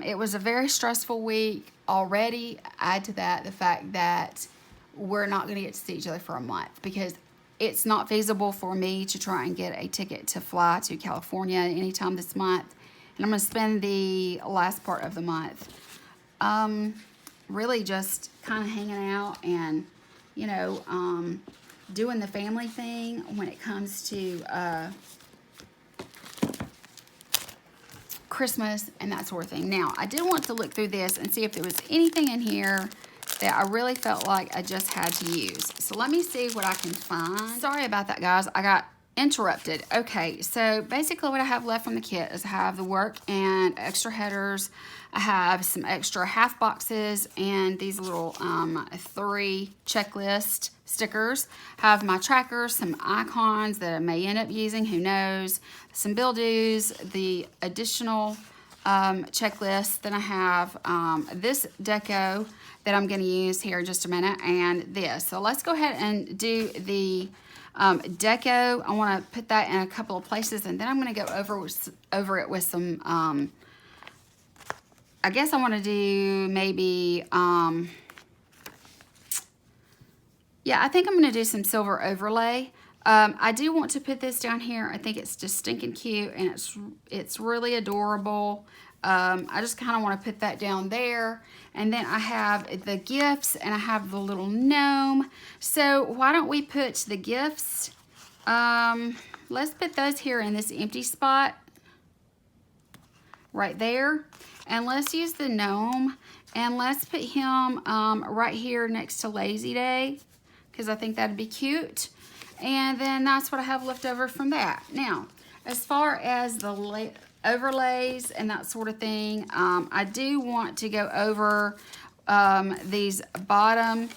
It was a very stressful week already. Add to that the fact that we're not going to get to see each other for a month because it's not feasible for me to try and get a ticket to fly to California anytime this month. And I'm going to spend the last part of the month really just kind of hanging out and, you know, doing the family thing when it comes to Christmas and that sort of thing. Now, I did want to look through this and see if there was anything in here that I really felt like I just had to use. So let me see what I can find. Sorry about that, guys. I got interrupted. Okay, so basically what I have left from the kit is I have the work and extra headers. I have some extra half boxes and these little 3 checklist stickers. I have my trackers, some icons that I may end up using, who knows, some bill dues, the additional checklist. Then I have this deco that I'm going to use here in just a minute, and this. So let's go ahead and do the deco. I want to put that in a couple of places, and then I'm going to go over it with some, I guess I want to do maybe, yeah, I think I'm going to do some silver overlay. I do want to put this down here. I think it's just stinking cute, and it's really adorable. I just kind of want to put that down there. And then I have the gifts, and I have the little gnome. So why don't we put the gifts, let's put those here in this empty spot right there. And let's use the gnome and let's put him right here next to Lazy Day, because I think that'd be cute. And then that's what I have left over from that. Now, as far as the overlays and that sort of thing, I do want to go over these bottom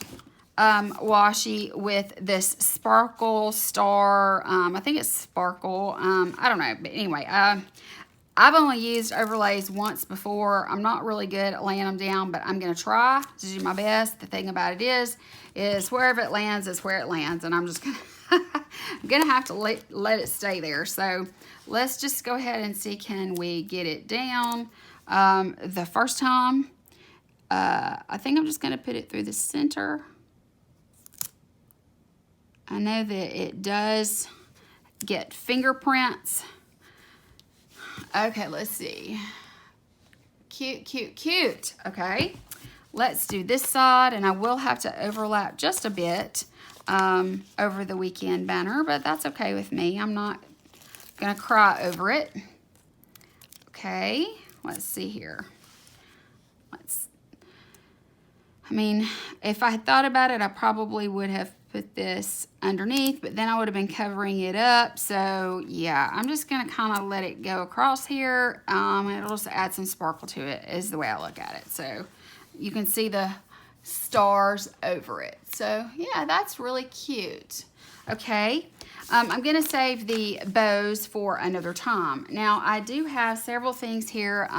washi with this sparkle star. I think it's sparkle. I don't know, but anyway, I've only used overlays once before. I'm not really good at laying them down, but I'm gonna try to do my best. The thing about it is wherever it lands is where it lands, and I'm just gonna I'm gonna have to let it stay there. So let's just go ahead and see, can we get it down? The first time, I think I'm just gonna put it through the center. I know that it does get fingerprints. Okay, let's see. Cute, cute, cute. Okay, let's do this side, and I will have to overlap just a bit over the weekend banner, but that's okay with me. I'm not gonna cry over it. Okay, let's see here. I mean, if I had thought about it, I probably would have put this underneath, but then I would have been covering it up. So yeah, I'm just gonna kind of let it go across here. It'll just add some sparkle to it, is the way I look at it. So you can see the stars over it. So yeah, that's really cute. Okay, I'm gonna save the bows for another time. Now I do have several things here.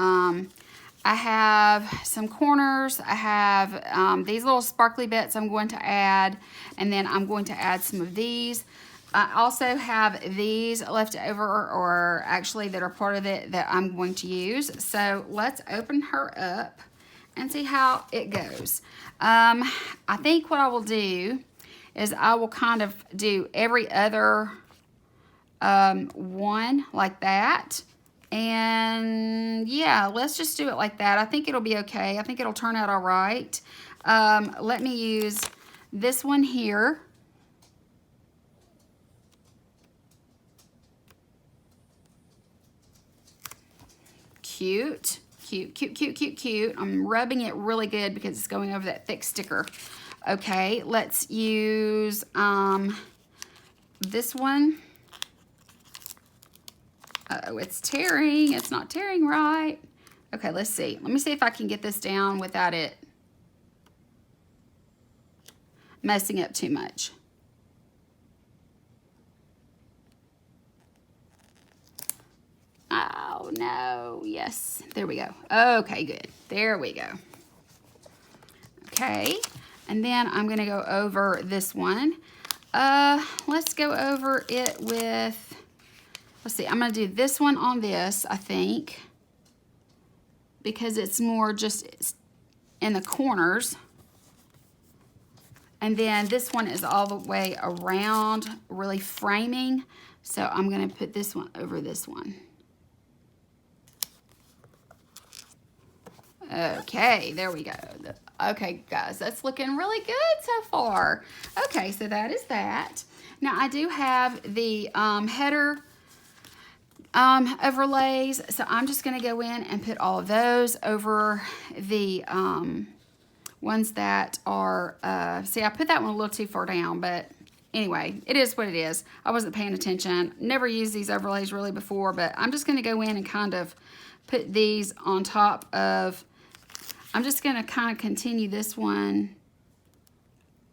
I have some corners. I have these little sparkly bits I'm going to add, and then I'm going to add some of these. I also have these left over, or actually that are part of it, that I'm going to use. So let's open her up and see how it goes. I think what I will do is I will kind of do every other one like that. And yeah, let's just do it like that. I think it'll be okay. I think it'll turn out all right. Let me use this one here. Cute, cute, cute, cute, cute, cute. I'm rubbing it really good because it's going over that thick sticker. Okay, let's use this one. Uh-oh, it's tearing. It's not tearing right. Okay, let's see. Let me see if I can get this down without it messing up too much. Oh, no. Yes, there we go. Okay, good. There we go. Okay, and then I'm going to go over this one. Let's go over it with... Let's see, I'm going to do this one on this, I think, because it's more just in the corners. And then this one is all the way around, really framing. So I'm going to put this one over this one. Okay, there we go. Okay, guys, that's looking really good so far. Okay, so that is that. Now, I do have the header overlays, so I'm just going to go in and put all of those over the ones that are, see, I put that one a little too far down, but anyway, it is what it is. I wasn't paying attention. Never used these overlays really before, but I'm just going to go in and kind of put these on top of, I'm just going to kind of continue this one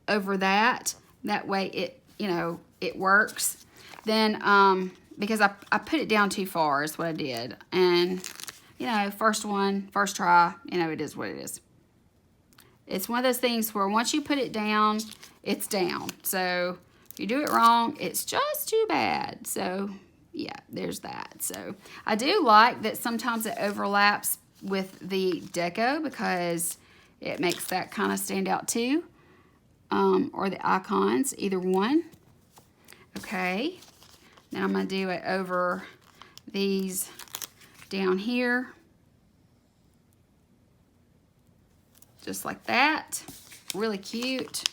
over that. That way it, you know, it works. Then, because I put it down too far is what I did. And, you know, first one, first try, you know, it is what it is. It's one of those things where once you put it down, it's down. So if you do it wrong, it's just too bad. So yeah, there's that. So I do like that sometimes it overlaps with the Deco because it makes that kind of stand out too. Or the icons, either one. Okay. Now I'm going to do it over these down here. Just like that. Really cute.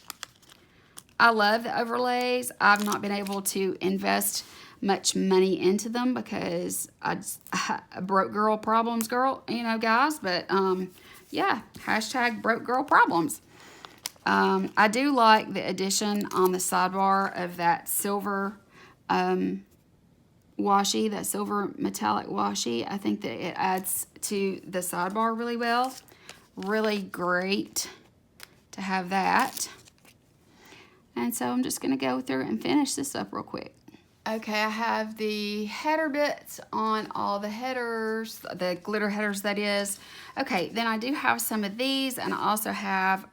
I love the overlays. I've not been able to invest much money into them because I broke girl problems, girl, you know, guys. But yeah, hashtag broke girl problems. I do like the addition on the sidebar of that silver washi, that silver metallic washi. I think that it adds to the sidebar really well. Really great to have that. And so I'm just going to go through and finish this up real quick. Okay, I have the header bits on all the headers, the glitter headers that is. Okay, then I do have some of these, and I also have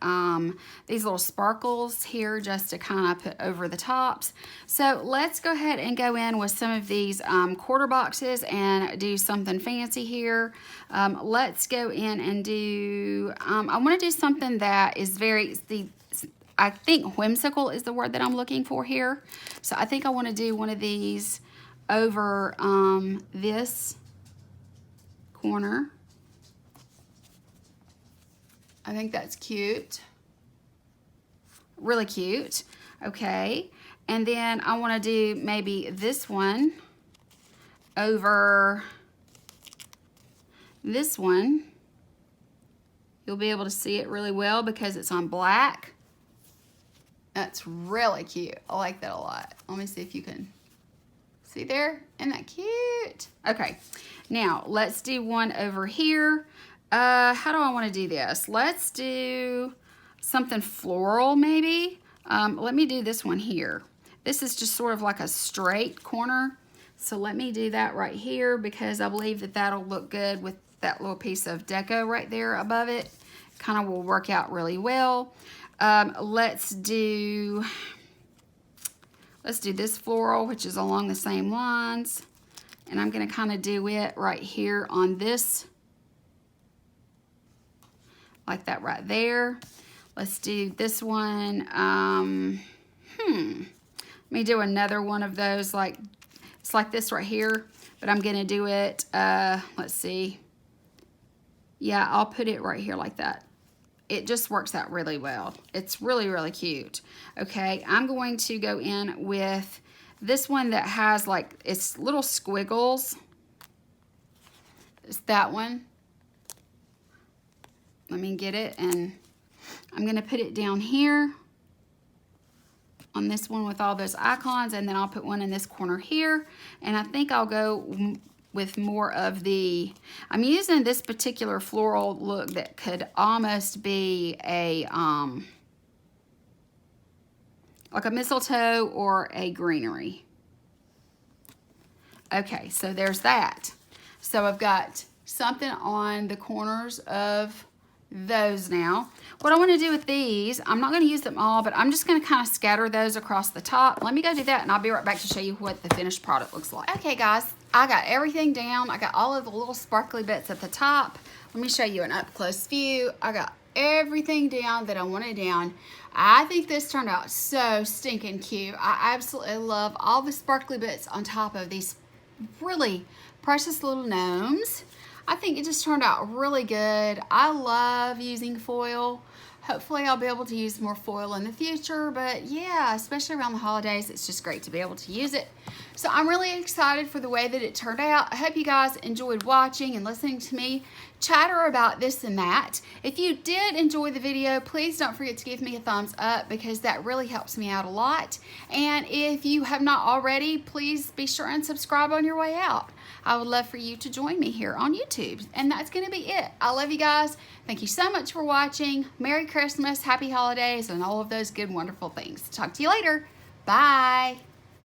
these little sparkles here just to kind of put over the tops. So let's go ahead and go in with some of these quarter boxes and do something fancy here. Let's go in and do, I want to do something that is I think whimsical is the word that I'm looking for here. So I think I want to do one of these over this corner. I think that's cute. Really cute. Okay. And then I want to do maybe this one over this one. You'll be able to see it really well because it's on black. That's really cute. I like that a lot. Let me see if you can see there. Isn't that cute? Okay, now let's do one over here. How do I want to do this? Let's do something floral maybe. Let me do this one here. This is just sort of like a straight corner. So let me do that right here because I believe that that'll look good with that little piece of deco right there above it. Kind of will work out really well. Let's do this floral, which is along the same lines. And I'm going to kind of do it right here on this. Like that right there. Let's do this one. Let me do another one of those. Like it's like this right here. But I'm going to do it, let's see. Yeah, I'll put it right here like that. It just works out really well. It's really, really cute. Okay, I'm going to go in with this one that has like, it's little squiggles. It's that one. Let me get it, and I'm gonna put it down here on this one with all those icons, and then I'll put one in this corner here. And I think I'll go with more of the, I'm using this particular floral look that could almost be a, like a mistletoe or a greenery. Okay, so there's that. So I've got something on the corners of those now. What I want to do with these, I'm not going to use them all, but I'm just going to kind of scatter those across the top. Let me go do that, and I'll be right back to show you what the finished product looks like. Okay, guys, I got everything down. I got all of the little sparkly bits at the top. Let me show you an up-close view. I got everything down that I wanted down. I think this turned out so stinking cute. I absolutely love all the sparkly bits on top of these really precious little gnomes. I think it just turned out really good. I love using foil. Hopefully I'll be able to use more foil in the future, but yeah, especially around the holidays, it's just great to be able to use it. So I'm really excited for the way that it turned out. I hope you guys enjoyed watching and listening to me chatter about this and that. If you did enjoy the video, please don't forget to give me a thumbs up because that really helps me out a lot. And if you have not already, please be sure and subscribe on your way out. I would love for you to join me here on YouTube. And that's going to be it. I love you guys. Thank you so much for watching. Merry Christmas, Happy Holidays, and all of those good, wonderful things. Talk to you later. Bye.